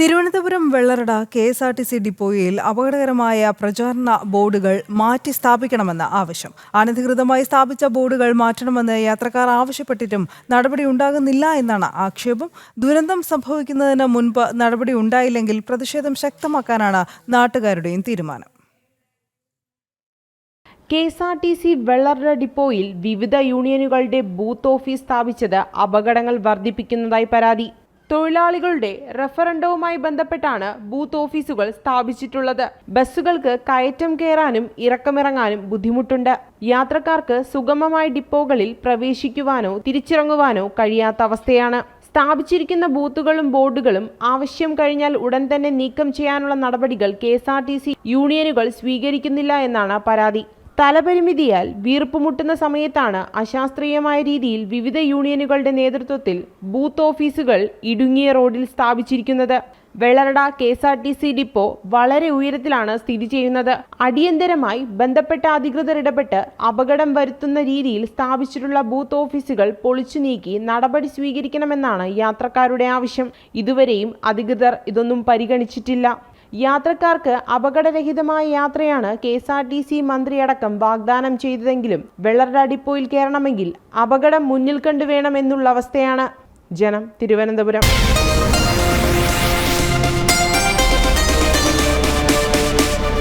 Thiruvananthapuram Vellarada KSRTC ഡിപ്പോയിൽ അപകടകരമായ പ്രചാരണ ബോർഡുകൾ മാറ്റി സ്ഥാപിക്കണമെന്ന് ആവശ്യം. അനധികൃതമായി സ്ഥാപിച്ച ബോർഡുകൾ മാറ്റണമെന്ന് യാത്രക്കാർ ആവശ്യപ്പെട്ടിട്ടും നടപടി ഉണ്ടാകുന്നില്ല എന്നാണ് ആക്ഷേപം. ദുരന്തം സംഭവിക്കുന്നതിന് മുൻപ് നടപടി ഉണ്ടായില്ലെങ്കിൽ പ്രതിഷേധം ശക്തമാക്കാനാണ് നാട്ടുകാരുടെയും തീരുമാനം. KSRTC വെള്ളറട ഡിപ്പോയിൽ വിവിധ യൂണിയനുകളുടെ ബൂത്ത് ഓഫീസ് സ്ഥാപിച്ചത് അപകടങ്ങൾ വർദ്ധിപ്പിക്കുന്നതായി പരാതി. തൊഴിലാളികളുടെ റഫറൻഡവുമായി ബന്ധപ്പെട്ടാണ് ബൂത്ത് ഓഫീസുകൾ സ്ഥാപിച്ചിട്ടുള്ളത്. ബസ്സുകൾക്ക് കയറ്റം കയറാനും ഇറക്കമിറങ്ങാനും ബുദ്ധിമുട്ടുണ്ട്. യാത്രക്കാർക്ക് സുഗമമായി ഡിപ്പോകളിൽ പ്രവേശിക്കുവാനോ തിരിച്ചിറങ്ങുവാനോ കഴിയാത്ത അവസ്ഥയാണ്. സ്ഥാപിച്ചിരിക്കുന്ന ബൂത്തുകളും ബോർഡുകളും ആവശ്യം കഴിഞ്ഞാൽ ഉടൻ തന്നെ നീക്കം ചെയ്യാനുള്ള നടപടികൾ KSRTC യൂണിയനുകൾ സ്വീകരിക്കുന്നില്ല എന്നാണ് പരാതി. തലപരിമിതിയാൽ വീർപ്പുമുട്ടുന്ന സമയത്താണ് അശാസ്ത്രീയമായ രീതിയിൽ വിവിധ യൂണിയനുകളുടെ നേതൃത്വത്തിൽ ബൂത്ത് ഓഫീസുകൾ ഇടുങ്ങിയ റോഡിൽ സ്ഥാപിച്ചിരിക്കുന്നത്. വെള്ളറട KSRTC ഡിപ്പോ വളരെ ഉയരത്തിലാണ് സ്ഥിതി ചെയ്യുന്നത്. അടിയന്തരമായി ബന്ധപ്പെട്ട അധികൃതർ ഇടപെട്ട് അപകടം വരുത്തുന്ന രീതിയിൽ സ്ഥാപിച്ചിട്ടുള്ള ബൂത്ത് ഓഫീസുകൾ പൊളിച്ചു നീക്കി നടപടി സ്വീകരിക്കണമെന്നാണ് യാത്രക്കാരുടെ ആവശ്യം. ഇതുവരെയും അധികൃതർ ഇതൊന്നും പരിഗണിച്ചിട്ടില്ല. യാത്രക്കാർക്ക് അപകടരഹിതമായ യാത്രയാണ് KSRTC മന്ത്രിയടക്കം വാഗ്ദാനം ചെയ്തതെങ്കിലും വെള്ളറട ഡിപ്പോയിൽ കയറണമെങ്കിൽ അപകടം മുന്നിൽ കണ്ടുവേണമെന്നുള്ള അവസ്ഥയാണ്. ജനം, തിരുവനന്തപുരം.